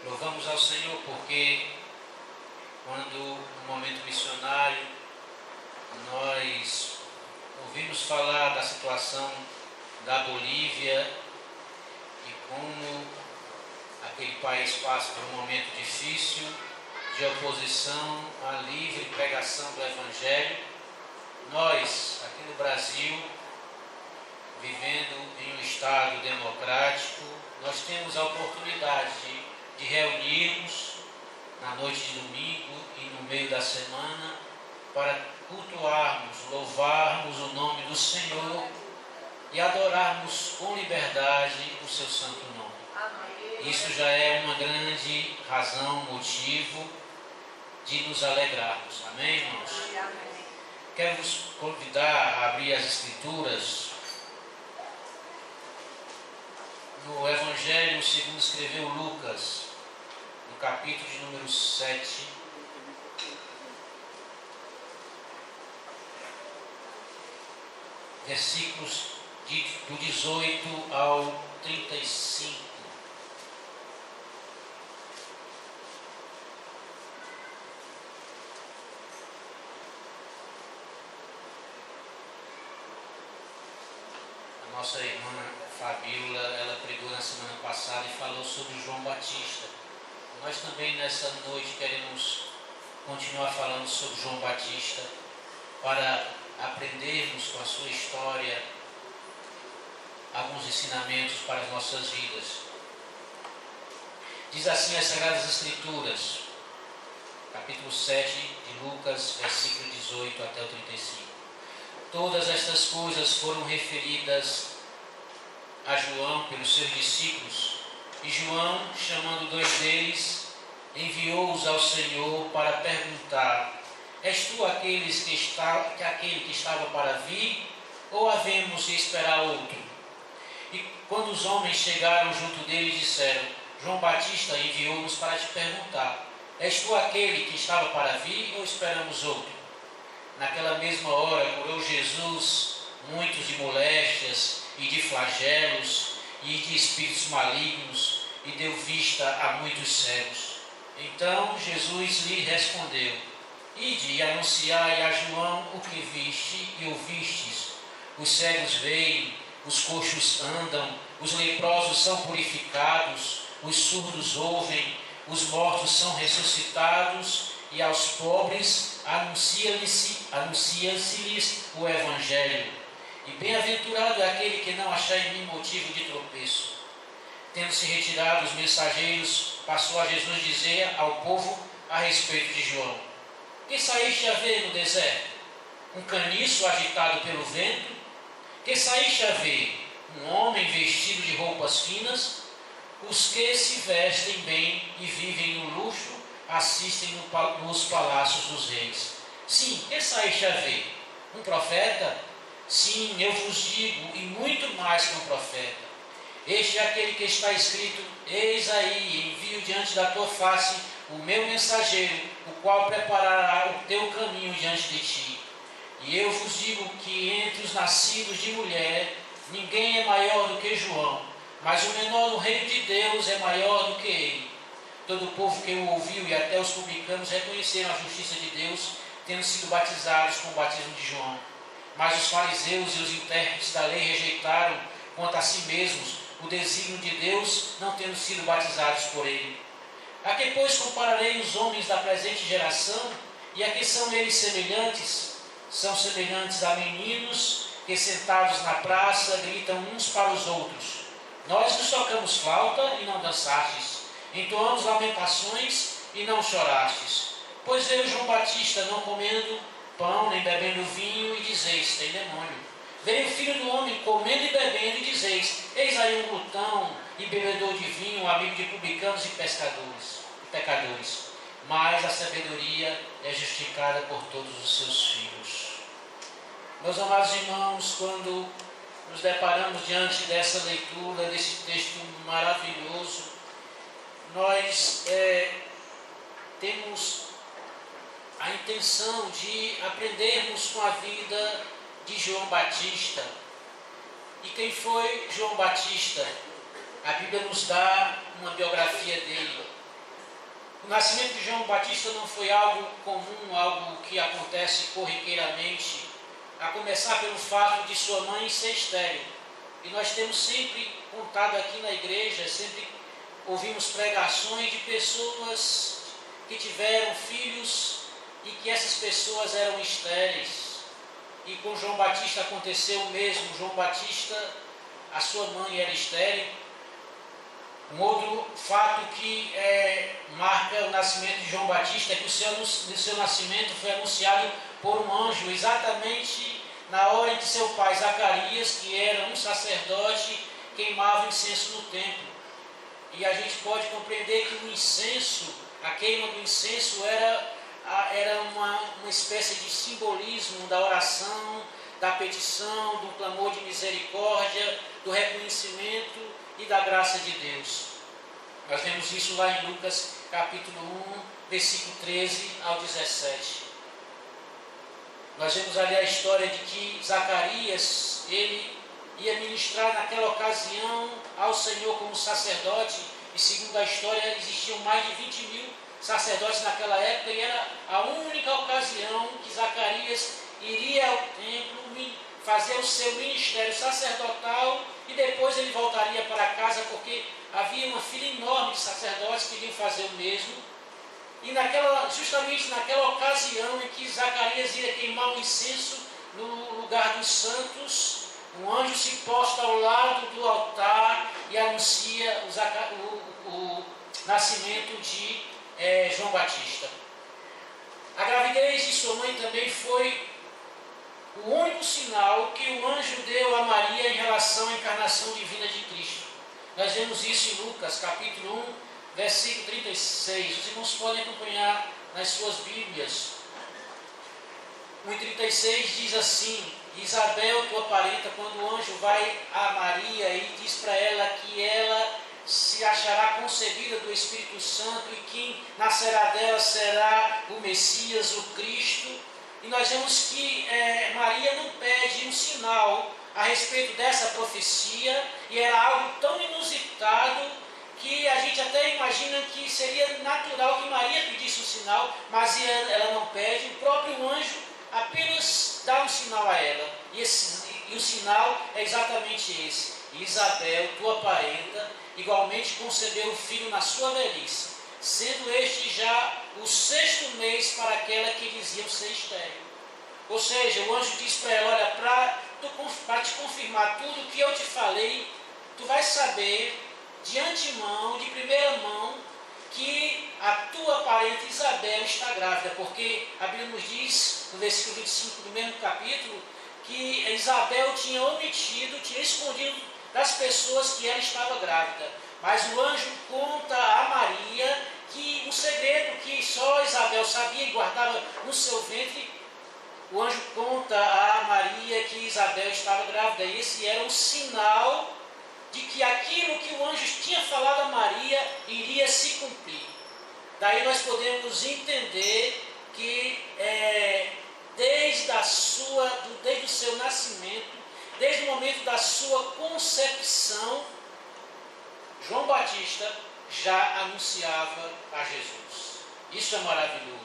Louvamos ao Senhor porque quando no momento missionário nós ouvimos falar da situação da Bolívia e como aquele país passa por um momento difícil de oposição à livre pregação do Evangelho, nós aqui no Brasil, vivendo em um Estado democrático, nós temos a oportunidade de reunirmos na noite de domingo e no meio da semana para cultuarmos, louvarmos o nome do Senhor e adorarmos com liberdade o seu santo nome. Isso já é uma grande razão, motivo de nos alegrarmos. Amém, irmãos? Quero vos convidar a abrir as Escrituras no Evangelho segundo escreveu Lucas, no capítulo de número 7, versículos do 18 ao 35. A nossa irmã Fabíola, ela pregou na semana passada e falou sobre João Batista. Nós também nessa noite queremos continuar falando sobre João Batista para aprendermos com a sua história alguns ensinamentos para as nossas vidas. Diz assim as Sagradas Escrituras, capítulo 7 de Lucas, versículo 18 até o 35. Todas estas coisas foram referidas a João pelos seus discípulos, e João, chamando dois deles, enviou-os ao Senhor para perguntar: És tu aquele que estava para vir, ou havemos de esperar outro? E quando os homens chegaram junto dele, disseram: João Batista enviou-nos para te perguntar: És tu aquele que estava para vir, ou esperamos outro? Naquela mesma hora curou Jesus muitos de moléstias e de flagelos e de espíritos malignos, e deu vista a muitos cegos. Então Jesus lhe respondeu: Ide e anunciai a João o que viste e ouvistes. Os cegos veem, os coxos andam, os leprosos são purificados, os surdos ouvem, os mortos são ressuscitados, e aos pobres anuncia-se-lhes o Evangelho. E bem-aventurado é aquele que não achar em mim motivo de tropeço. Tendo-se retirado os mensageiros, passou a Jesus dizer ao povo a respeito de João: Que saíste a ver no deserto? Um caniço agitado pelo vento? Que saíste a ver? Um homem vestido de roupas finas? Os que se vestem bem e vivem no luxo assistem nos palácios dos reis. Sim, que saíste a ver? Um profeta? Sim, eu vos digo, e muito mais que um profeta. Este é aquele que está escrito: Eis aí, envio diante da tua face o meu mensageiro, o qual preparará o teu caminho diante de ti. E eu vos digo que entre os nascidos de mulher, ninguém é maior do que João, mas o menor no reino de Deus é maior do que ele. Todo o povo que o ouviu e até os publicanos reconheceram a justiça de Deus, tendo sido batizados com o batismo de João. Mas os fariseus e os intérpretes da lei rejeitaram, quanto a si mesmos, o desígnio de Deus, não tendo sido batizados por ele. A que, pois, compararei os homens da presente geração, e a que são eles semelhantes? São semelhantes a meninos que, sentados na praça, gritam uns para os outros: Nós nos tocamos flauta e não dançastes, entoamos lamentações e não chorastes. Pois veio João Batista não comendo pão nem bebendo vinho, e dizeis: Tem demônio. Veio o Filho do Homem comendo e bebendo, e dizeis: Eis aí um glutão e bebedor de vinho, amigo de publicanos e pecadores. Mas a sabedoria é justificada por todos os seus filhos. Meus amados irmãos, quando nos deparamos diante dessa leitura, desse texto maravilhoso, nós temos a intenção de aprendermos com a vida de João Batista. E quem foi João Batista? A Bíblia nos dá uma biografia dele. O nascimento de João Batista não foi algo comum, algo que acontece corriqueiramente, a começar pelo fato de sua mãe ser estéril. E nós temos sempre contado aqui na igreja, sempre ouvimos pregações de pessoas que tiveram filhos e que essas pessoas eram estéreis. E com João Batista aconteceu o mesmo. João Batista, a sua mãe era estéril. Um outro fato que marca o nascimento de João Batista é que o seu nascimento foi anunciado por um anjo, exatamente na hora em que seu pai Zacarias, que era um sacerdote, queimava incenso no templo. E a gente pode compreender que o incenso, a queima do incenso era uma espécie de simbolismo da oração, da petição, do clamor de misericórdia, do reconhecimento e da graça de Deus. Nós vemos isso lá em Lucas capítulo 1, versículo 13 ao 17. Nós vemos ali a história de que Zacarias, ele ia ministrar naquela ocasião ao Senhor como sacerdote, e segundo a história existiam mais de 20 mil sacerdotes naquela época, e era a única ocasião que Zacarias iria ao templo fazer o seu ministério sacerdotal, e depois ele voltaria para casa, porque havia uma fila enorme de sacerdotes que iriam fazer o mesmo. E justamente naquela ocasião em que Zacarias ia queimar o incenso no lugar dos santos, um anjo se posta ao lado do altar e anuncia o nascimento de João Batista. A gravidez de sua mãe também foi o único sinal que o anjo deu a Maria em relação à encarnação divina de Cristo. Nós vemos isso em Lucas, capítulo 1, versículo 36. Os irmãos podem acompanhar nas suas Bíblias. 1,36 diz assim: Isabel, tua parenta, quando o anjo vai a Maria e diz para ela que ela se achará concebida do Espírito Santo e quem nascerá dela será o Messias, o Cristo. E nós vemos que Maria não pede um sinal a respeito dessa profecia, e era algo tão inusitado que a gente até imagina que seria natural que Maria pedisse um sinal, mas ela não pede. O próprio anjo apenas dá um sinal a ela, e o sinal é exatamente esse: Isabel, tua parenta, igualmente concebeu o filho na sua velhice, sendo este já o 6º mês para aquela que diziam ser estéril. Ou seja, o anjo diz para ela: olha, para te confirmar tudo o que eu te falei, tu vais saber de antemão, de primeira mão, que a tua parente Isabel está grávida, porque a Bíblia nos diz, no versículo 25 do mesmo capítulo, que Isabel tinha escondido das pessoas que ela estava grávida. Mas o anjo conta a Maria que um segredo que só Isabel sabia e guardava no seu ventre. O anjo conta a Maria que Isabel estava grávida, e esse era um sinal de que aquilo que o anjo tinha falado a Maria iria se cumprir. Daí nós podemos entender que desde o seu nascimento, desde o momento da sua concepção, João Batista já anunciava a Jesus. Isso é maravilhoso.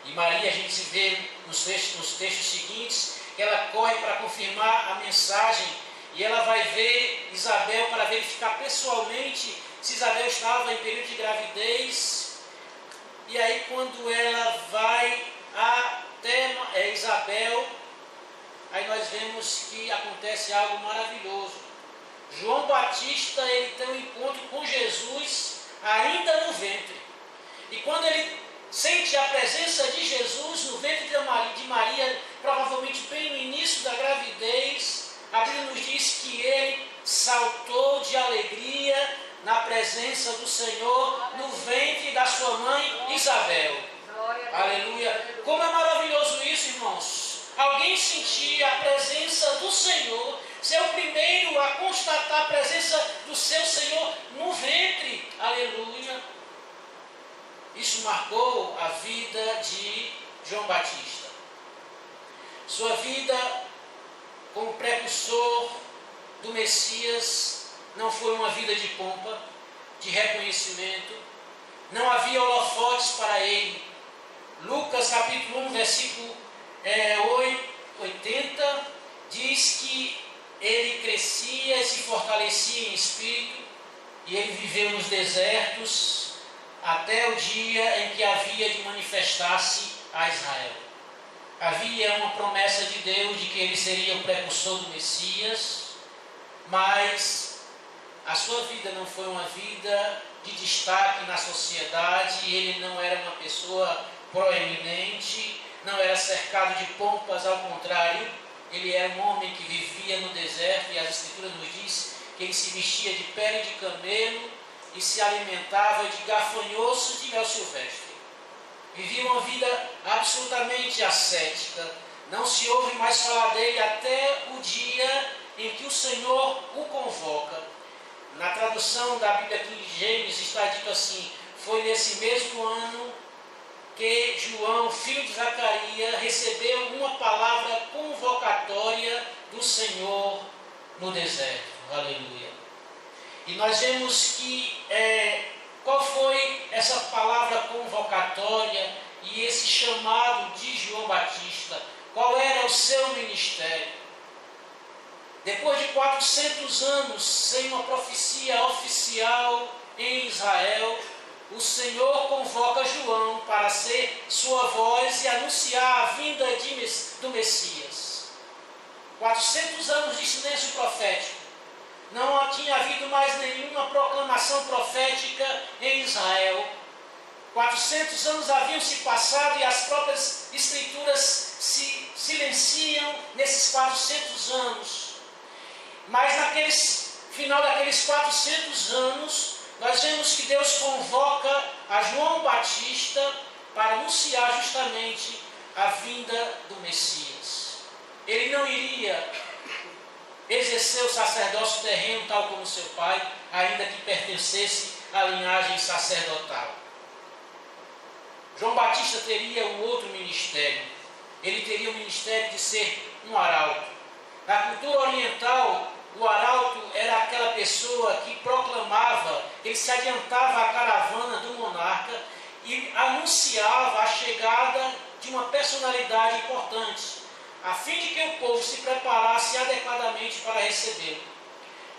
E Maria, a gente se vê nos textos seguintes, que ela corre para confirmar a mensagem, e ela vai ver Isabel para verificar pessoalmente se Isabel estava em período de gravidez. E aí, quando ela vai até Isabel, aí nós vemos que acontece algo maravilhoso. João Batista, ele tem um encontro com Jesus ainda no ventre. E quando ele sente a presença de Jesus no ventre de Maria, provavelmente bem no início da gravidez, a Bíblia nos diz que ele saltou de alegria na presença do Senhor no ventre da sua mãe Isabel. Aleluia! Como é maravilhoso isso, irmãos! Alguém sentir a presença do Senhor, ser o primeiro a constatar a presença do seu Senhor no ventre. Aleluia! Isso marcou a vida de João Batista. Sua vida como precursor do Messias não foi uma vida de pompa, de reconhecimento, não havia holofotes para ele. Lucas capítulo 1, versículo 80, diz que ele crescia e se fortalecia em espírito, e ele viveu nos desertos até o dia em que havia de manifestar-se a Israel. Havia uma promessa de Deus de que ele seria o precursor do Messias, mas a sua vida não foi uma vida de destaque na sociedade, ele não era uma pessoa proeminente, não era cercado de pompas, ao contrário, ele era um homem que vivia no deserto, e as Escrituras nos diz que ele se vestia de pele de camelo e se alimentava de gafanhotos de mel silvestre. Vivia uma vida absolutamente ascética, não se ouve mais falar dele até o dia em que o Senhor o convoca. Na tradução da Bíblia King James está dito assim: foi nesse mesmo ano que João, filho de Zacarias, recebeu uma palavra convocatória do Senhor no deserto. Aleluia. E nós vemos que qual foi essa palavra convocatória e esse chamado de João Batista? Qual era o seu ministério? Depois de 400 anos sem uma profecia oficial em Israel, o Senhor convoca João para ser sua voz e anunciar a vinda do Messias. 400 anos de silêncio profético. Não tinha havido mais nenhuma proclamação profética em Israel. 400 anos haviam se passado e as próprias Escrituras se silenciam nesses 400 anos. Mas final daqueles 400 anos, nós vemos que Deus convoca a João Batista para anunciar justamente a vinda do Messias. Ele não iria exercer o sacerdócio terreno tal como seu pai, ainda que pertencesse à linhagem sacerdotal. João Batista teria um outro ministério. Ele teria o ministério de ser um arauto. Na cultura oriental, o arauto era aquela pessoa que proclamava, ele se adiantava à caravana do monarca e anunciava a chegada de uma personalidade importante, a fim de que o povo se preparasse adequadamente para recebê-lo.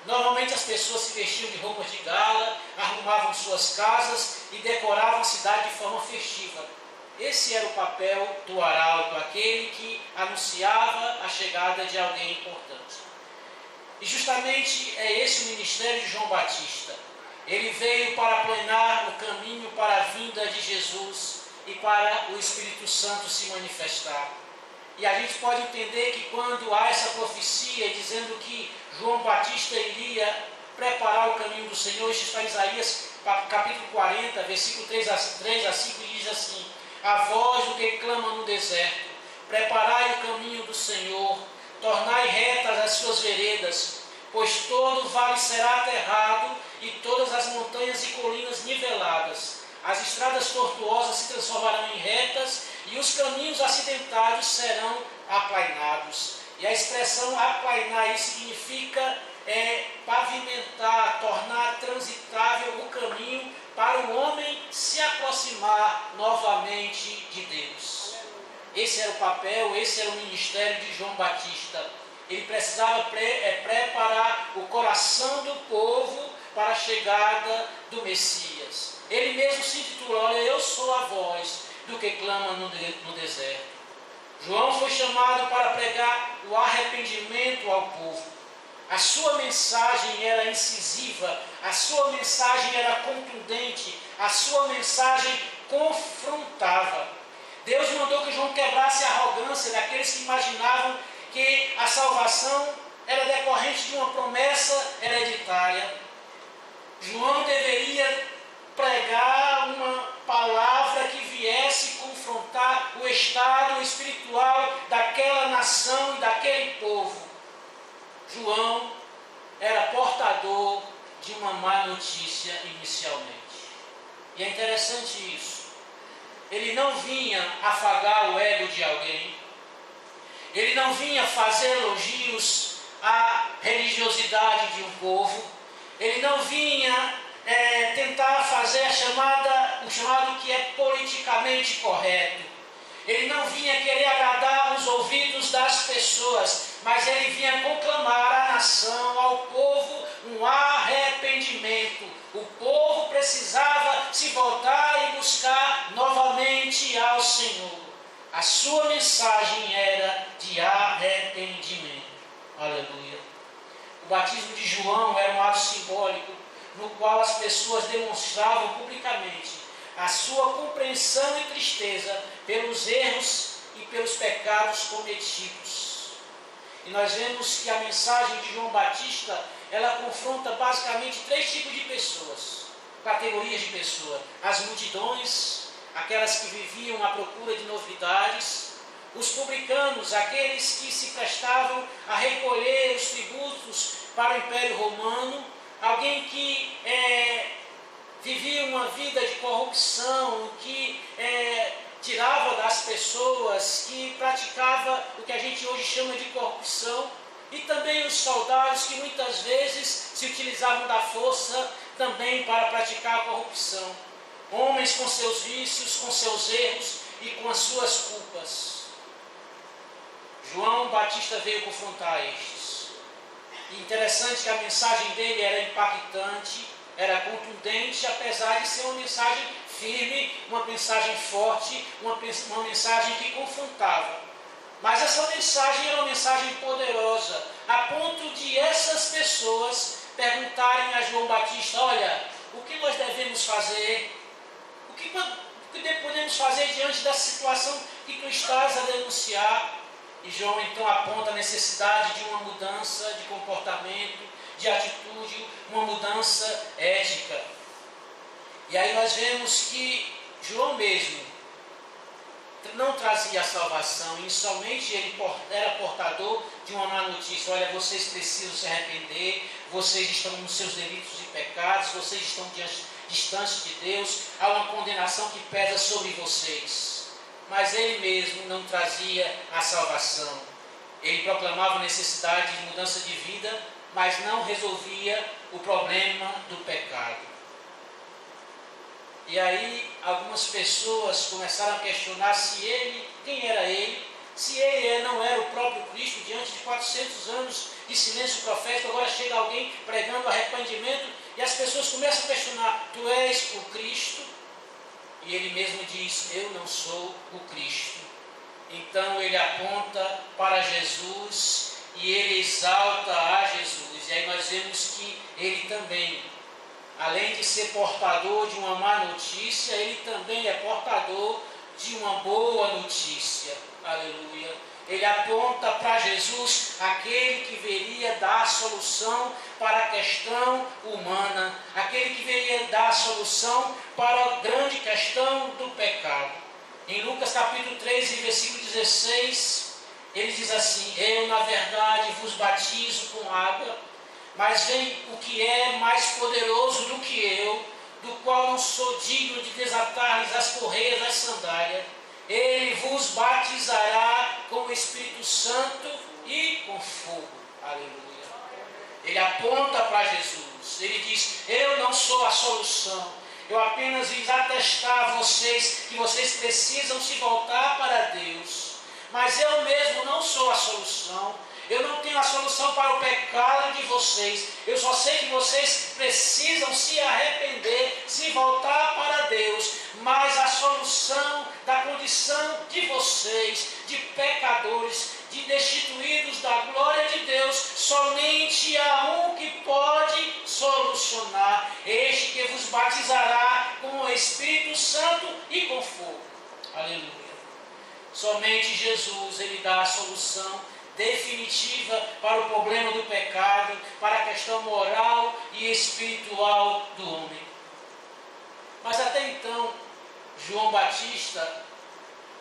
Normalmente as pessoas se vestiam de roupas de gala, arrumavam suas casas e decoravam a cidade de forma festiva. Esse era o papel do arauto, aquele que anunciava a chegada de alguém importante. E justamente é esse o ministério de João Batista. Ele veio para aplanar o caminho para a vinda de Jesus e para o Espírito Santo se manifestar. E a gente pode entender que quando há essa profecia dizendo que João Batista iria preparar o caminho do Senhor, isso está em Isaías capítulo 40, versículo 3 a 5, diz assim: a voz do que clama no deserto, preparai o caminho do Senhor, tornai retas as suas veredas, pois todo vale será aterrado e todas as montanhas e colinas niveladas. As estradas tortuosas se transformarão em retas e os caminhos acidentados serão aplainados. E a expressão aplainar aí significa pavimentar, tornar transitável o caminho para o homem se aproximar novamente de Deus. Esse era o papel, esse era o ministério de João Batista. Ele precisava preparar o coração do povo para a chegada do Messias. Ele mesmo se intitulou: olha, eu sou a voz do que clama no deserto. João foi chamado para pregar o arrependimento ao povo. A sua mensagem era incisiva, a sua mensagem era contundente, a sua mensagem confrontava. Deus mandou que João quebrasse a arrogância daqueles que imaginavam que a salvação era decorrente de uma promessa hereditária. João deveria pregar uma palavra que viesse confrontar o estado espiritual daquela nação e daquele povo. João era portador de uma má notícia inicialmente. E é interessante isso. Ele não vinha afagar o ego de alguém. Ele não vinha fazer elogios à religiosidade de um povo. Ele não vinha tentar fazer a chamada, chamado que é politicamente correto. Ele não vinha querer agradar os ouvidos das pessoas, mas ele vinha conclamar à nação, ao povo, um arrependimento. O povo precisava se voltar e buscar novamente ao Senhor. A sua mensagem era de arrependimento. Aleluia. O batismo de João era um ato simbólico no qual as pessoas demonstravam publicamente a sua compreensão e tristeza pelos erros e pelos pecados cometidos. E nós vemos que a mensagem de João Batista, ela confronta basicamente 3 tipos de pessoas, categorias de pessoas: as multidões, aquelas que viviam à procura de novidades; os publicanos, aqueles que se prestavam a recolher os tributos para o Império Romano; alguém que vivia uma vida de corrupção, que tirava das pessoas, que praticava o que a gente hoje chama de corrupção; e também os soldados, que muitas vezes se utilizavam da força também para praticar a corrupção. Homens com seus vícios, com seus erros e com as suas culpas. João Batista veio confrontar estes. E interessante que a mensagem dele era impactante, era contundente, apesar de ser uma mensagem firme, uma mensagem forte, uma mensagem que confrontava. Mas essa mensagem era uma mensagem poderosa, a ponto de essas pessoas perguntarem a João Batista: olha, o que nós devemos fazer? O que podemos fazer diante dessa situação que tu estás a denunciar? E João então aponta a necessidade de uma mudança de comportamento, de atitude, uma mudança ética. E aí nós vemos que João mesmo não trazia a salvação, e somente ele era portador de uma má notícia: olha, vocês precisam se arrepender, vocês estão nos seus delitos e pecados, vocês estão distantes de Deus, há uma condenação que pesa sobre vocês. Mas ele mesmo não trazia a salvação. Ele proclamava a necessidade de mudança de vida, mas não resolvia o problema do pecado. E aí algumas pessoas começaram a questionar quem era ele, se ele não era o próprio Cristo. Diante de 400 anos de silêncio profético, agora chega alguém pregando arrependimento, e as pessoas começam a questionar: tu és o Cristo? E ele mesmo diz: eu não sou o Cristo. Então ele aponta para Jesus e ele exalta a Jesus. E aí nós vemos que ele também, além de ser portador de uma má notícia, ele também é portador de uma boa notícia. Aleluia. Ele aponta para Jesus, aquele que viria dar a solução para a questão humana, aquele que viria dar a solução para a grande questão do pecado. Em Lucas capítulo 3, versículo 16, ele diz assim: eu na verdade vos batizo com água, mas vem o que é mais poderoso do que eu, do qual não sou digno de desatar-lhes as correias das sandálias. Ele vos batizará com o Espírito Santo e com fogo. Aleluia. Ele aponta para Jesus. Ele diz: eu não sou a solução. Eu apenas vim atestar a vocês que vocês precisam se voltar para Deus. Mas eu mesmo não sou a solução. Eu não tenho a solução para o pecado de vocês. Eu só sei que vocês precisam se arrepender, se voltar para Deus. Mas a solução da condição de vocês, de pecadores, de destituídos da glória de Deus, somente há um que pode solucionar: este que vos batizará com o Espírito Santo e com fogo. Aleluia. Somente Jesus, ele dá a solução definitiva para o problema do pecado, para a questão moral e espiritual do homem. Mas até então, João Batista,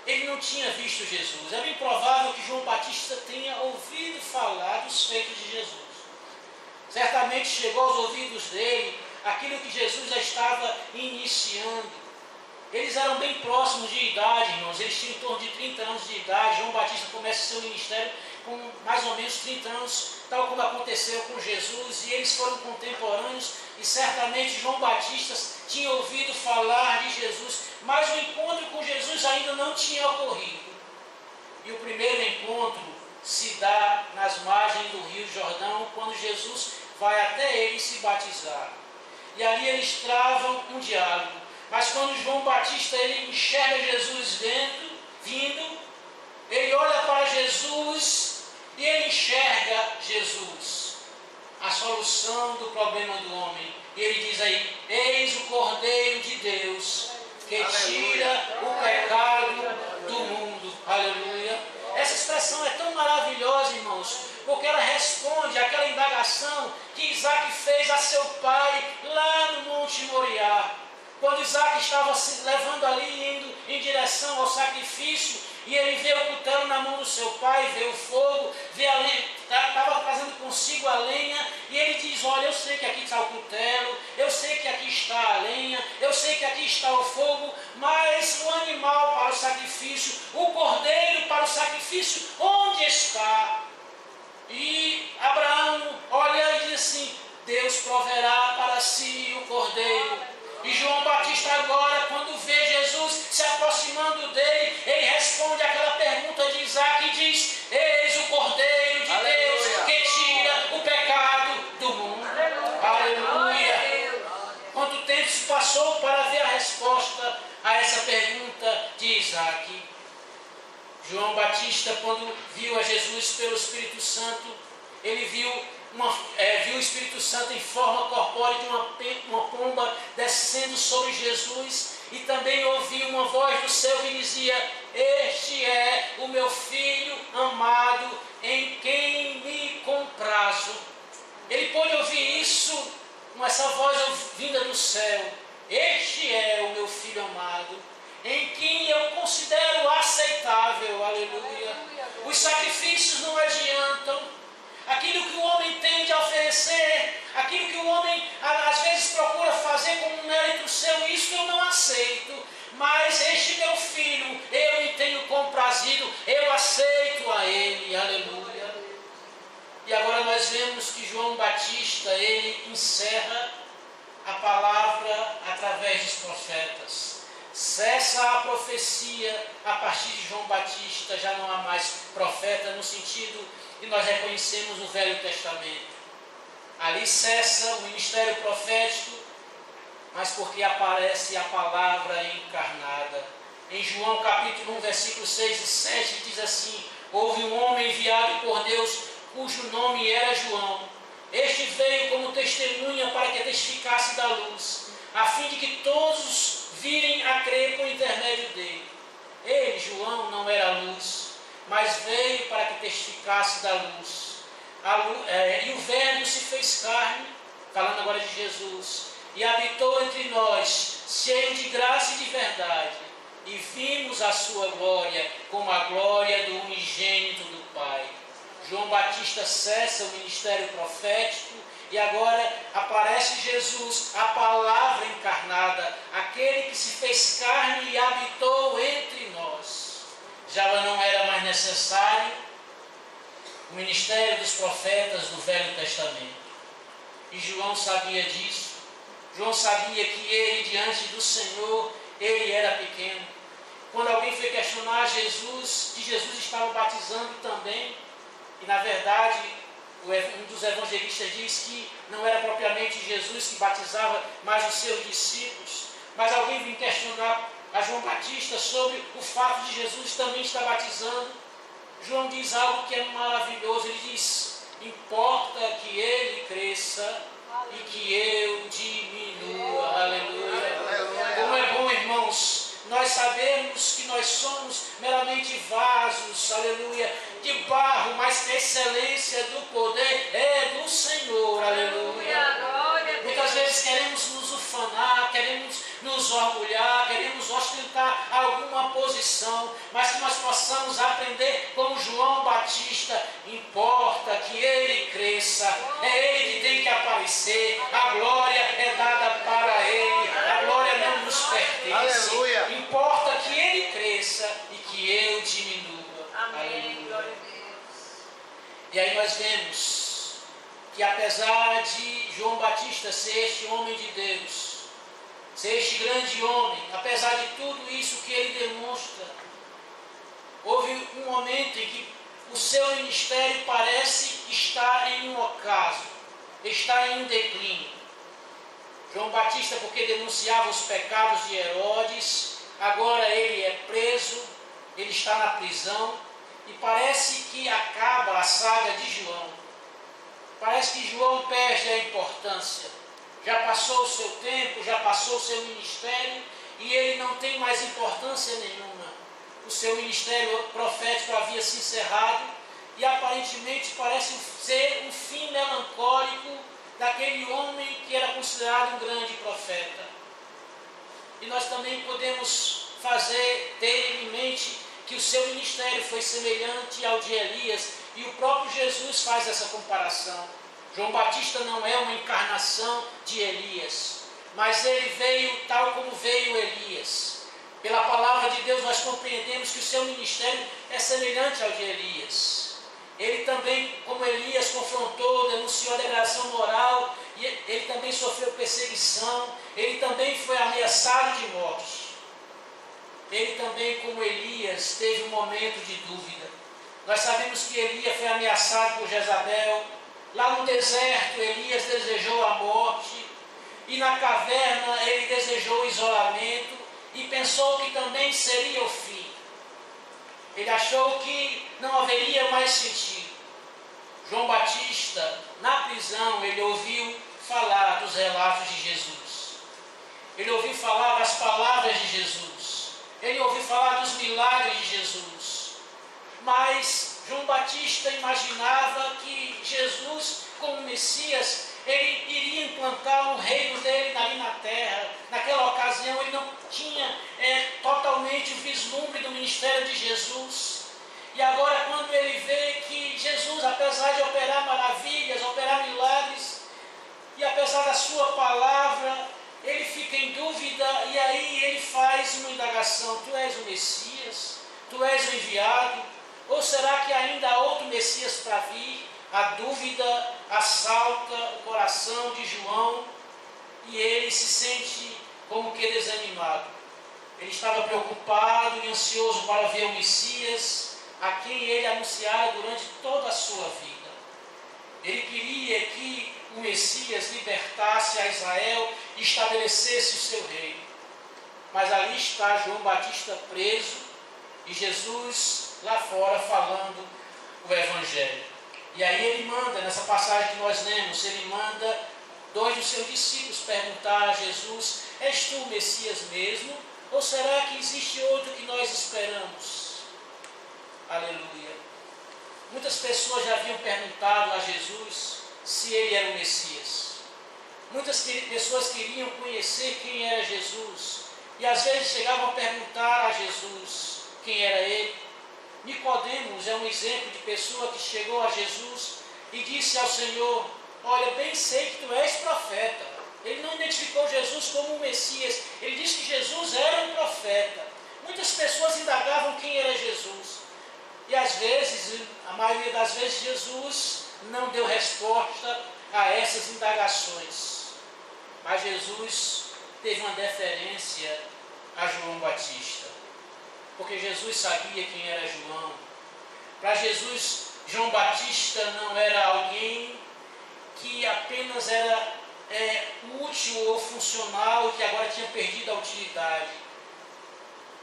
ele não tinha visto Jesus. É bem provável que João Batista tenha ouvido falar dos feitos de Jesus. Certamente chegou aos ouvidos dele aquilo que Jesus já estava iniciando. Eles eram bem próximos de idade, irmãos. Eles tinham em torno de 30 anos de idade. João Batista começa seu ministério com mais ou menos 30 anos, tal como aconteceu com Jesus, e eles foram contemporâneos, e certamente João Batista tinha ouvido falar de Jesus não tinha ocorrido. E o primeiro encontro se dá nas margens do Rio Jordão, quando Jesus vai até ele se batizar. E ali eles travam um diálogo. Mas quando João Batista ele enxerga Jesus vindo, ele olha para Jesus e ele enxerga Jesus, a solução do problema do homem. E ele diz aí: eis o Cordeiro de Deus que tira o pecado do mundo. Aleluia. Essa expressão é tão maravilhosa, irmãos, porque ela responde àquela indagação que Isaac fez a seu pai lá no Monte Moriá. Quando Isaac estava se levando ali, indo em direção ao sacrifício, e ele vê o cutelo na mão do seu pai, vê o fogo, vê a lenha, estava trazendo consigo a lenha, e ele diz: olha, eu sei que aqui está o cutelo, eu sei que aqui está a lenha, eu sei que aqui está o fogo, mas o animal para o sacrifício, o cordeiro para o sacrifício, onde está? E Abraão olha e diz assim: Deus proverá para si o cordeiro. E João Batista agora, quando vê Jesus se aproximando dele, ele responde àquela pergunta de Isaac e diz: eis o Cordeiro de Deus que tira o pecado do mundo. Aleluia. Quanto tempo se passou para ver a resposta a essa pergunta de Isaac? João Batista, quando viu a Jesus pelo Espírito Santo, ele viu o Espírito Santo em forma corpórea de uma pomba descendo sobre Jesus, e também ouviu uma voz do céu que dizia: este é o meu Filho amado, em quem me comprazo. Ele pôde ouvir isso, com essa voz vinda do céu: este é o meu Filho amado, em quem eu considero aceitável. Aleluia. Os sacrifícios não adiantam. Aquilo que o homem tende a oferecer, aquilo que o homem às vezes procura fazer como um mérito seu, isso eu não aceito. Mas este meu filho, eu me tenho comprazido, eu aceito a ele. Aleluia. E agora nós vemos que João Batista, ele encerra a palavra através dos profetas. Cessa a profecia a partir de João Batista, já não há mais profeta no sentido que nós reconhecemos no Velho Testamento. Ali cessa o ministério profético, mas porque aparece a palavra encarnada. Em João capítulo 1, versículos 6 e 7, diz assim: houve um homem enviado por Deus, cujo nome era João. Este veio como testemunha para que testificasse da luz, a fim de que todos virem a crer por intermédio dele. Ele, João, não era luz, mas veio para que testificasse da luz. E o Verbo se fez carne, falando agora de Jesus, e habitou entre nós, cheio de graça e de verdade, e vimos a sua glória, como a glória do unigênito do Pai. João Batista cessa o ministério profético, e agora aparece Jesus, a palavra encarnada, aquele que se fez carne e habitou entre nós. Já não era mais necessário o ministério dos profetas do Velho Testamento. E João sabia disso. João sabia que ele, diante do Senhor, ele era pequeno. Quando alguém foi questionar Jesus, que Jesus estava batizando também, e na verdade, um dos evangelistas diz que não era propriamente Jesus que batizava, mas os seus discípulos. Mas alguém veio questionar a João Batista sobre o fato de Jesus também estar batizando. João diz algo que é maravilhoso. Ele diz: importa que ele cresça e que eu diminua. Aleluia. Como é bom, irmãos, nós sabemos que nós somos meramente vasos, aleluia, de barro, mas a excelência do poder é do Senhor. Aleluia. Muitas vezes queremos nos ufanar, queremos nos orgulhar, queremos ostentar alguma posição, mas que nós possamos aprender como João Batista: importa que ele cresça, é ele que tem que aparecer, a glória é dada para ele, a glória não nos pertence. Aleluia. Importa que ele cresça e que eu diminua. Amém. Glória a Deus. E aí nós vemos que apesar de João Batista ser este homem de Deus, se este grande homem, apesar de tudo isso que ele demonstra, houve um momento em que o seu ministério parece estar em um ocaso, está em um declínio. João Batista, porque denunciava os pecados de Herodes, agora ele é preso, ele está na prisão, e parece que acaba a saga de João. Parece que João perde a importância. Já passou o seu tempo, já passou o seu ministério, e ele não tem mais importância nenhuma. O seu ministério profético havia se encerrado, e aparentemente parece ser um fim melancólico daquele homem que era considerado um grande profeta. E nós também podemos ter em mente que o seu ministério foi semelhante ao de Elias, e o próprio Jesus faz essa comparação. João Batista não é uma encarnação de Elias, mas ele veio tal como veio Elias. Pela palavra de Deus nós compreendemos que o seu ministério é semelhante ao de Elias. Ele também, como Elias, confrontou, denunciou a degradação moral, e ele também sofreu perseguição, ele também foi ameaçado de morte. Ele também, como Elias, teve um momento de dúvida. Nós sabemos que Elias foi ameaçado por Jezabel. Lá no deserto, Elias desejou a morte. E na caverna, ele desejou o isolamento e pensou que também seria o fim. Ele achou que não haveria mais sentido. João Batista, na prisão, ele ouviu falar dos relatos de Jesus. Ele ouviu falar das palavras de Jesus. Ele ouviu falar dos milagres de Jesus. Mas João Batista imaginava que Jesus, como Messias, ele iria implantar o reino dele ali na terra. Naquela ocasião ele não tinha totalmente o vislumbre do ministério de Jesus. E agora, quando ele vê que Jesus, apesar de operar maravilhas, operar milagres, e apesar da sua palavra, ele fica em dúvida, e aí ele faz uma indagação: tu és o Messias? Tu és o enviado? Ou será que ainda há outro Messias para vir? A dúvida assalta o coração de João, e ele se sente como que desanimado. Ele estava preocupado e ansioso para ver o Messias, a quem ele anunciara durante toda a sua vida. Ele queria que o Messias libertasse a Israel e estabelecesse o seu reino. Mas ali está João Batista preso e Jesus lá fora falando o Evangelho. E aí ele manda, nessa passagem que nós lemos, ele manda 2 dos seus discípulos perguntar a Jesus: és tu o Messias mesmo? Ou será que existe outro que nós esperamos? Aleluia. Muitas pessoas já haviam perguntado a Jesus se ele era o Messias. Muitas pessoas queriam conhecer quem era Jesus, e às vezes chegavam a perguntar a Jesus quem era ele. Nicodemos é um exemplo de pessoa que chegou a Jesus e disse ao Senhor: olha, bem sei que tu és profeta. Ele não identificou Jesus como um Messias, ele disse que Jesus era um profeta. Muitas pessoas indagavam quem era Jesus, e às vezes, a maioria das vezes, Jesus não deu resposta a essas indagações. Mas Jesus teve uma deferência a João Batista, porque Jesus sabia quem era João. Para Jesus, João Batista não era alguém que apenas era útil ou funcional e que agora tinha perdido a utilidade.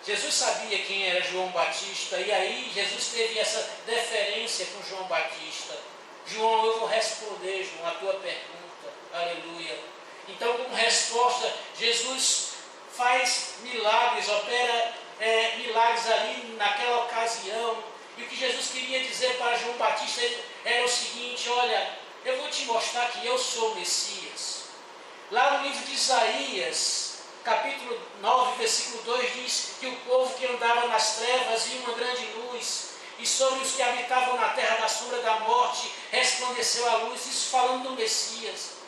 Jesus sabia quem era João Batista, e aí Jesus teve essa deferência com João Batista. João, eu vou responder, João, a tua pergunta. Aleluia. Então, como resposta, Jesus faz milagres, opera milagres ali naquela ocasião. E o que Jesus queria dizer para João Batista era o seguinte: olha, eu vou te mostrar que eu sou o Messias. Lá no livro de Isaías, capítulo 9, versículo 2, diz que o povo que andava nas trevas viu uma grande luz, e sobre os que habitavam na terra da sombra da morte resplandeceu a luz. Isso falando do Messias.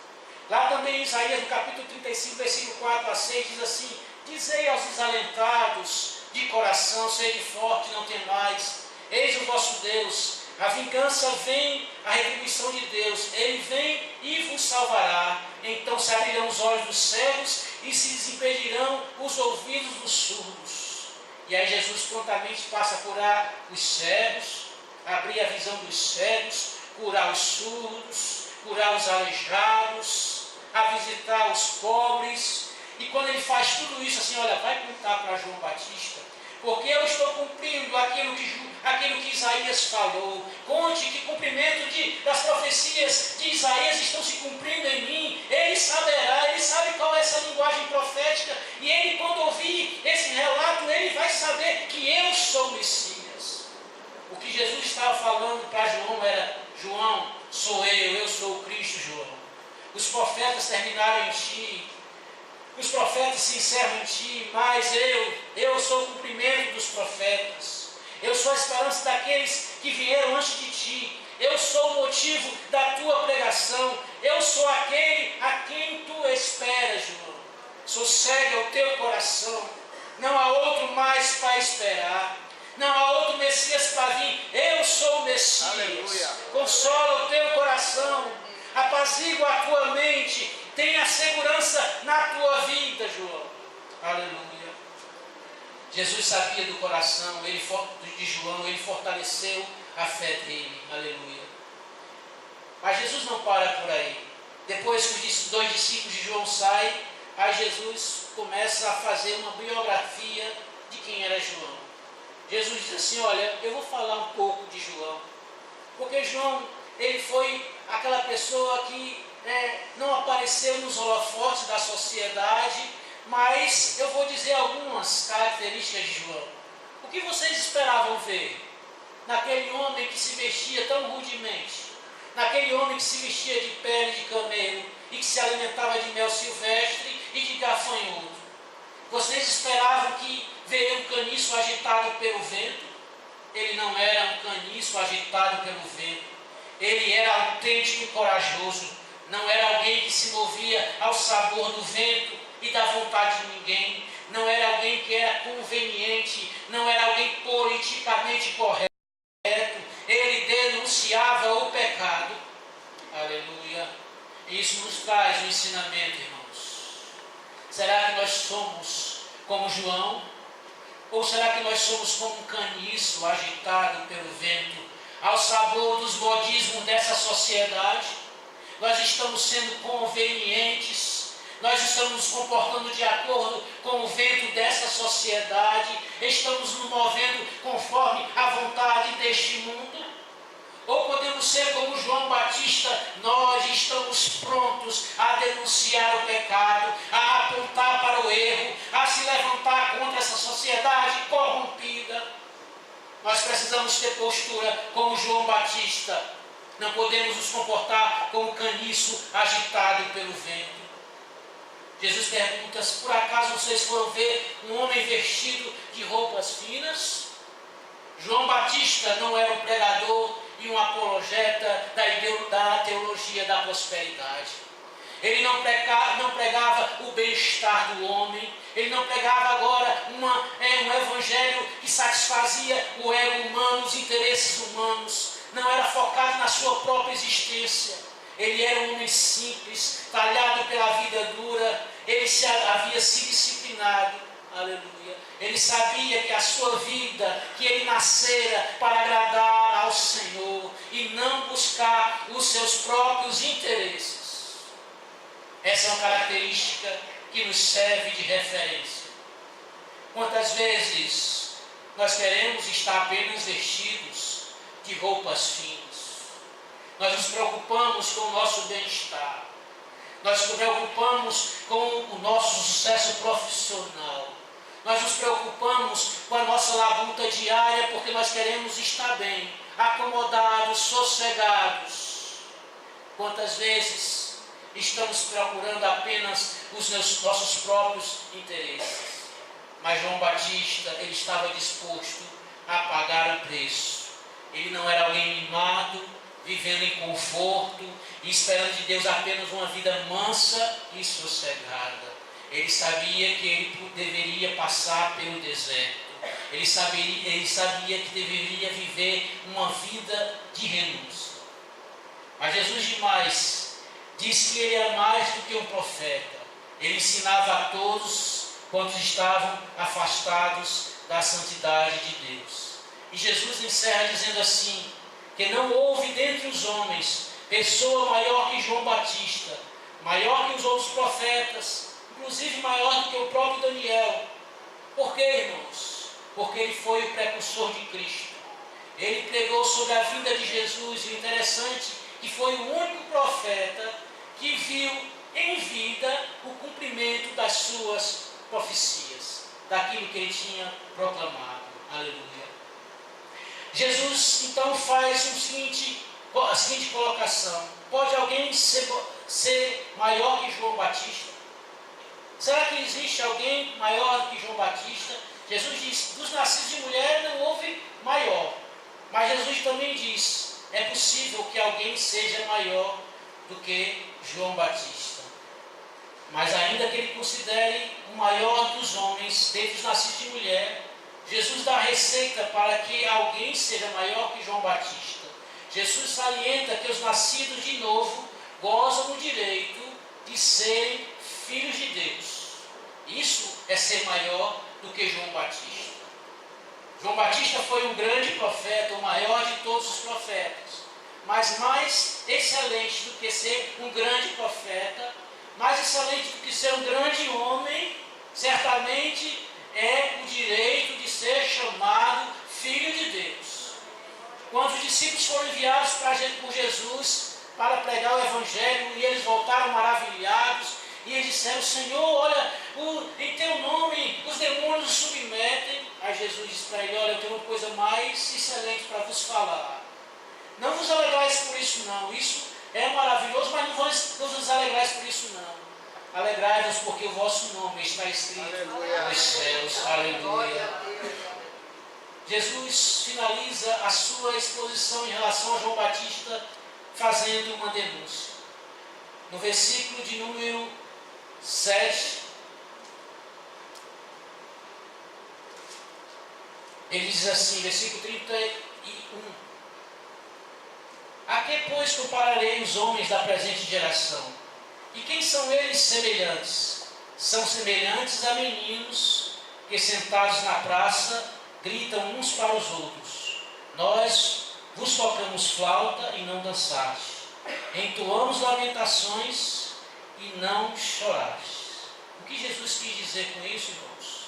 Lá também em Isaías, no capítulo 35, versículo 4 a 6, diz assim: dizei aos desalentados de coração, sede forte, não temais, eis o vosso Deus, a vingança vem, a retribuição de Deus, ele vem e vos salvará, então se abrirão os olhos dos cegos e se desimpedirão os ouvidos dos surdos. E aí Jesus prontamente passa a curar os cegos, abrir a visão dos cegos, curar os surdos, curar os aleijados, a visitar os pobres. E quando ele faz tudo isso, assim, olha, vai contar para João Batista, porque eu estou cumprindo aquilo que Isaías falou. Conte que cumprimento das profecias de Isaías estão se cumprindo em mim. Ele saberá, ele sabe qual é essa linguagem profética. E ele, quando ouvir esse relato, ele vai saber que eu sou o Messias. O que Jesus estava falando para João era: João, sou eu sou o Cristo, João. Os profetas terminaram em ti. Os profetas se encerram em ti, mas eu sou o cumprimento dos profetas. Eu sou a esperança daqueles que vieram antes de ti. Eu sou o motivo da tua pregação. Eu sou aquele a quem tu esperas, João. Sou cego ao teu coração. Não há outro mais para esperar. Não há outro Messias para vir. Eu sou o Messias. Aleluia. Consola o teu coração. Apazigua a tua mente. Tenha segurança na tua vida, João. Aleluia. Jesus sabia do coração de João, ele fortaleceu a fé dele. Aleluia. Mas Jesus não para por aí. Depois que os dois discípulos de João saem, aí Jesus começa a fazer uma biografia de quem era João. Jesus diz assim: olha, eu vou falar um pouco de João. Porque João, ele foi aquela pessoa que não apareceu nos holofotes da sociedade, mas eu vou dizer algumas características de João. O que vocês esperavam ver naquele homem que se vestia tão rudemente, naquele homem que se vestia de pele de camelo e que se alimentava de mel silvestre e de gafanhoto? Vocês esperavam que veria um caniço agitado pelo vento? Ele não era um caniço agitado pelo vento. Ele era autêntico e corajoso. Não era alguém que se movia ao sabor do vento e da vontade de ninguém. Não era alguém que era conveniente. Não era alguém politicamente correto. Ele denunciava o pecado. Aleluia. Isso nos traz um ensinamento, irmãos. Será que nós somos como João? Ou será que nós somos como um caniço agitado pelo vento, ao sabor dos modismos dessa sociedade? Nós estamos sendo convenientes, nós estamos nos comportando de acordo com o vento dessa sociedade, estamos nos movendo conforme a vontade deste mundo? Ou podemos ser como João Batista, nós estamos prontos a denunciar o pecado, a apontar para o erro, a se levantar contra essa sociedade corrompida? Nós precisamos ter postura como João Batista. Não podemos nos comportar como caniço agitado pelo vento. Jesus pergunta: por acaso vocês foram ver um homem vestido de roupas finas? João Batista não era um pregador e um apologeta da teologia da prosperidade. Ele não pregava o bem-estar do homem. Ele não pregava agora um evangelho que satisfazia o ego humano, os interesses humanos. Não era focado na sua própria existência. Ele era um homem simples, talhado pela vida dura. Ele havia se disciplinado. Aleluia. Ele sabia que a sua vida, que ele nascera para agradar ao Senhor e não buscar os seus próprios interesses. Essa é uma característica que nos serve de referência. Quantas vezes nós queremos estar apenas vestidos de roupas finas? Nós nos preocupamos com o nosso bem-estar. Nós nos preocupamos com o nosso sucesso profissional. Nós nos preocupamos com a nossa labuta diária porque nós queremos estar bem, acomodados, sossegados. Quantas vezes estamos procurando apenas os nossos próprios interesses? Mas João Batista, ele estava disposto a pagar o preço. Ele não era alguém mimado, vivendo em conforto e esperando de Deus apenas uma vida mansa e sossegada. Ele sabia que ele deveria passar pelo deserto. Ele sabia que deveria viver uma vida de renúncia. Mas Jesus jamais Diz que ele é mais do que um profeta. Ele ensinava a todos quando estavam afastados da santidade de Deus. E Jesus encerra dizendo assim, que não houve dentre os homens pessoa maior que João Batista, maior que os outros profetas, inclusive maior do que o próprio Daniel. Por quê, irmãos? Porque ele foi o precursor de Cristo. Ele pregou sobre a vinda de Jesus, e o interessante é que foi o único profeta que viu em vida o cumprimento das suas profecias, daquilo que ele tinha proclamado. Aleluia. Jesus então faz a seguinte colocação: pode alguém ser maior que João Batista? Será que existe alguém maior do que João Batista? Jesus diz, dos nascidos de mulher não houve maior. Mas Jesus também diz, é possível que alguém seja maior do que João Batista. Mas ainda que ele considere o maior dos homens, dentre os nascidos de mulher, Jesus dá a receita para que alguém seja maior que João Batista. Jesus salienta que os nascidos de novo gozam do direito de serem filhos de Deus. Isso é ser maior do que João Batista. João Batista foi um grande profeta, o maior de todos os profetas. Mas mais excelente do que ser um grande profeta, mais excelente do que ser um grande homem, certamente é o direito de ser chamado filho de Deus. Quando os discípulos foram enviados por Jesus para pregar o Evangelho, e eles voltaram maravilhados, e eles disseram, Senhor, olha, em teu nome os demônios nos submetem. Aí Jesus disse para ele, olha, eu tenho uma coisa mais excelente para vos falar. Não vos alegrais por isso não, isso é maravilhoso, mas não vos alegrais por isso não. Alegrai-vos porque o vosso nome está escrito nos céus. Aleluia. Jesus finaliza a sua exposição em relação a João Batista fazendo uma denúncia. No versículo de número 7, ele diz assim, versículo 31. A que, pois, compararei os homens da presente geração? E quem são eles semelhantes? São semelhantes a meninos que, sentados na praça, gritam uns para os outros. Nós vos tocamos flauta e não dançaste. Entoamos lamentações e não choraste. O que Jesus quis dizer com isso, irmãos?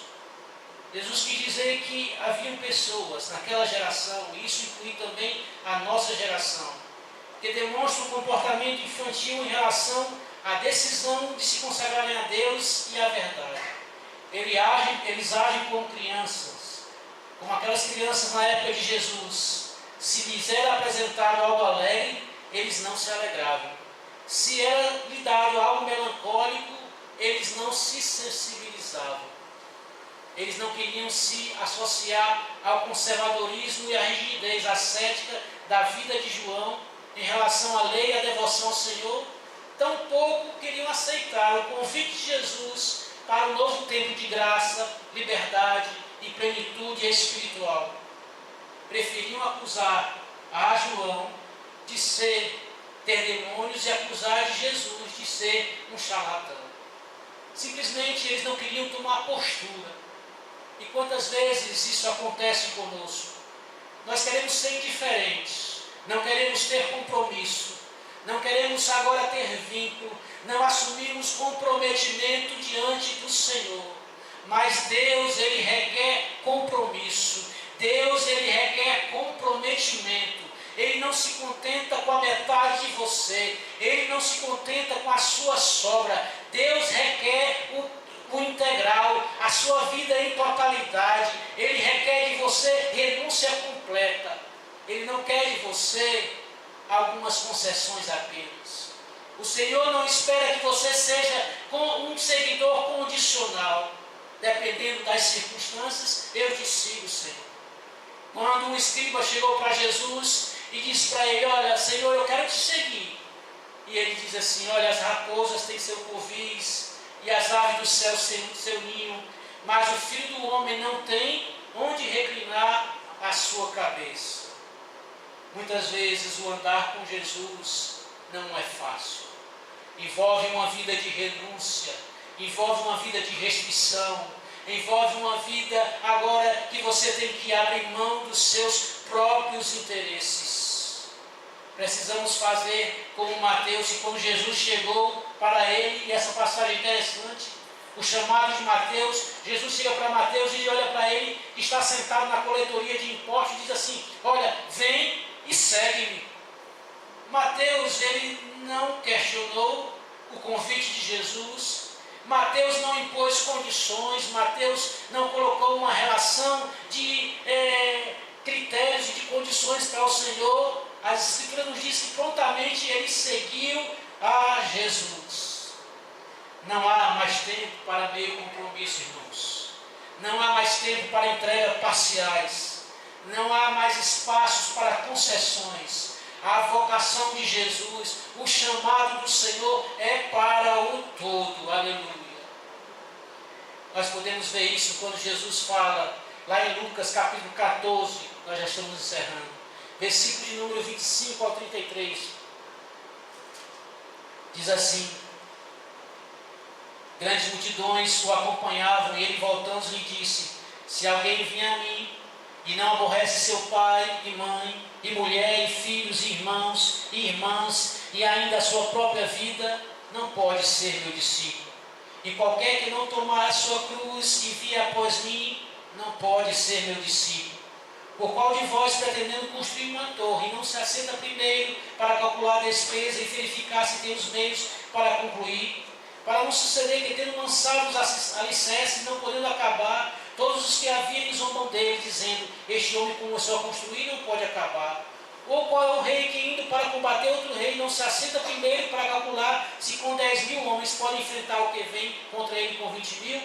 Jesus quis dizer que haviam pessoas naquela geração, e isso inclui também a nossa geração, que demonstram um comportamento infantil em relação à decisão de se consagrarem a Deus e à verdade. Eles agem como crianças, como aquelas crianças na época de Jesus. Se lhes era apresentado algo alegre, eles não se alegravam. Se era lhe dado algo melancólico, eles não se sensibilizavam. Eles não queriam se associar ao conservadorismo e à rigidez ascética da vida de João em relação à lei e à devoção ao Senhor. Tampouco queriam aceitar o convite de Jesus para um novo tempo de graça, liberdade e plenitude espiritual. Preferiam acusar a João de ter demônios e acusar de Jesus de ser um charlatão. Simplesmente eles não queriam tomar postura. E quantas vezes isso acontece conosco? Nós queremos ser indiferentes, não queremos ter compromisso, não queremos agora ter vínculo, não assumimos comprometimento diante do Senhor. Mas Deus, Ele requer compromisso, Deus, Ele requer comprometimento. Ele não se contenta com a metade de você, Ele não se contenta com a sua sobra. Deus requer o integral, a sua vida em totalidade. Ele requer de você renúncia completa. Ele não quer de você algumas concessões apenas. O Senhor não espera que você seja um seguidor condicional. Dependendo das circunstâncias, eu te sigo, Senhor. Quando um escriba chegou para Jesus e disse para ele, olha, Senhor, eu quero te seguir. E ele diz assim, olha, as raposas têm seu covis e as aves do céu seu ninho, mas o Filho do Homem não tem onde reclinar a sua cabeça. Muitas vezes o andar com Jesus não é fácil. envolve uma vida de renúncia, envolve uma vida de restrição, envolve uma vida agora que você tem que abrir mão dos seus próprios interesses. Precisamos fazer como Mateus, e quando Jesus chegou para ele, e essa passagem é interessante, o chamado de Mateus, Jesus chega para Mateus e olha para ele, que está sentado na coletoria de impostos, e diz assim: olha, vem e segue-me. Mateus, ele não questionou o convite de Jesus, Mateus não impôs condições, Mateus não colocou uma relação de critérios e de condições para o Senhor. As Escrituras nos dizem que prontamente ele seguiu a Jesus. Não há mais tempo para meio compromisso, irmãos. Não há mais tempo para entregas parciais. Não há mais espaços para concessões. A vocação de Jesus, o chamado do Senhor é para o todo. Aleluia. Nós podemos ver isso quando Jesus fala, lá em Lucas capítulo 14, nós já estamos encerrando, versículo de número 25 ao 33. Diz assim: grandes multidões o acompanhavam, e ele voltando lhe disse: se alguém vier a mim e não aborrece seu pai e mãe, e mulher, e filhos, e irmãos, e irmãs, e ainda a sua própria vida, não pode ser meu discípulo. E qualquer que não tomar a sua cruz e vier após mim, não pode ser meu discípulo. Por qual de vós, pretendendo construir uma torre, não se assenta primeiro para calcular a despesa e verificar se tem os meios para concluir? Para não suceder que, tendo lançado os alicerces, não podendo acabar, todos os que haviam zombam dele, dizendo: este homem começou a construir, não pode acabar. Ou qual é o rei que, indo para combater outro rei, não se assenta primeiro para calcular se com 10.000 homens pode enfrentar o que vem contra ele com 20.000?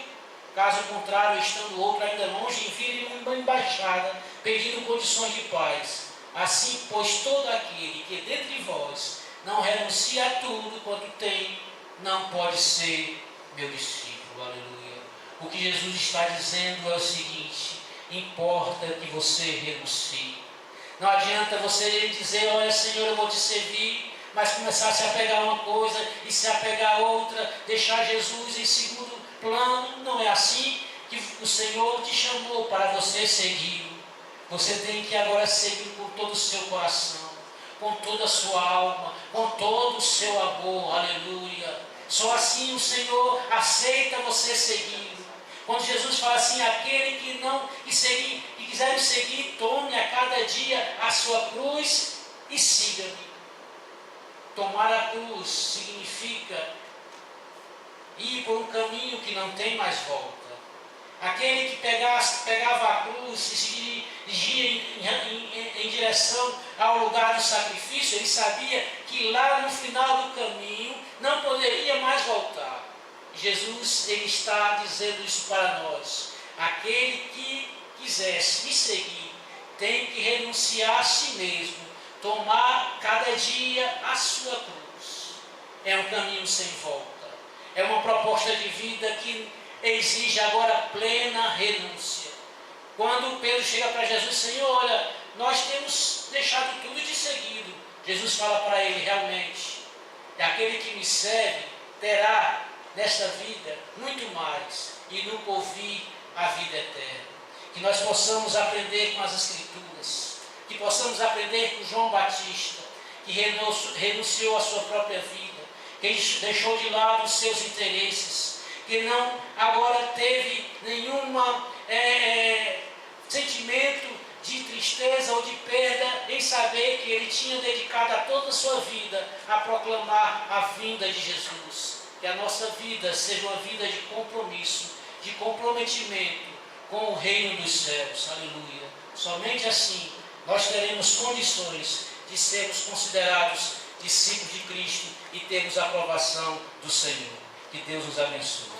Caso contrário, estando outro ainda longe, envia-lhe uma embaixada, pedindo condições de paz. Assim, pois, todo aquele que dentre vós não renuncia a tudo quanto tem, não pode ser meu discípulo. Aleluia. O que Jesus está dizendo é o seguinte: importa que você renuncie. Não adianta você dizer: olha, Senhor, eu vou te servir, mas começar a se apegar a uma coisa e se apegar a outra, deixar Jesus em segundo plano. Não é assim que o Senhor te chamou para você seguir. Você tem que agora seguir com todo o seu coração, com toda a sua alma, com todo o seu amor. Aleluia. Só assim o Senhor aceita você seguir. Quando Jesus fala assim: aquele que não quiser me seguir, tome a cada dia a sua cruz e siga-me. Tomar a cruz significa ir por um caminho que não tem mais volta. Aquele que pegava a cruz e se dirigia em direção ao lugar do sacrifício, ele sabia que lá no final do caminho não poderia mais voltar. Jesus, ele está dizendo isso para nós: aquele que quisesse me seguir tem que renunciar a si mesmo, tomar cada dia a sua cruz. É um caminho sem volta, é uma proposta de vida que exige agora plena renúncia. Quando Pedro chega para Jesus: Senhor, olha, nós temos deixado tudo de seguido. Jesus fala para ele: realmente, aquele que me serve terá nesta vida muito mais, e no porvir a vida eterna. Que nós possamos aprender com as Escrituras, que possamos aprender com João Batista, que renunciou à sua própria vida, que deixou de lado os seus interesses, que não agora teve nenhum sentimento de tristeza ou de perda em saber que ele tinha dedicado toda a sua vida a proclamar a vinda de Jesus. Que a nossa vida seja uma vida de compromisso, de comprometimento com o reino dos céus. Aleluia. Somente assim nós teremos condições de sermos considerados discípulos de Cristo e termos a aprovação do Senhor. Que Deus nos abençoe.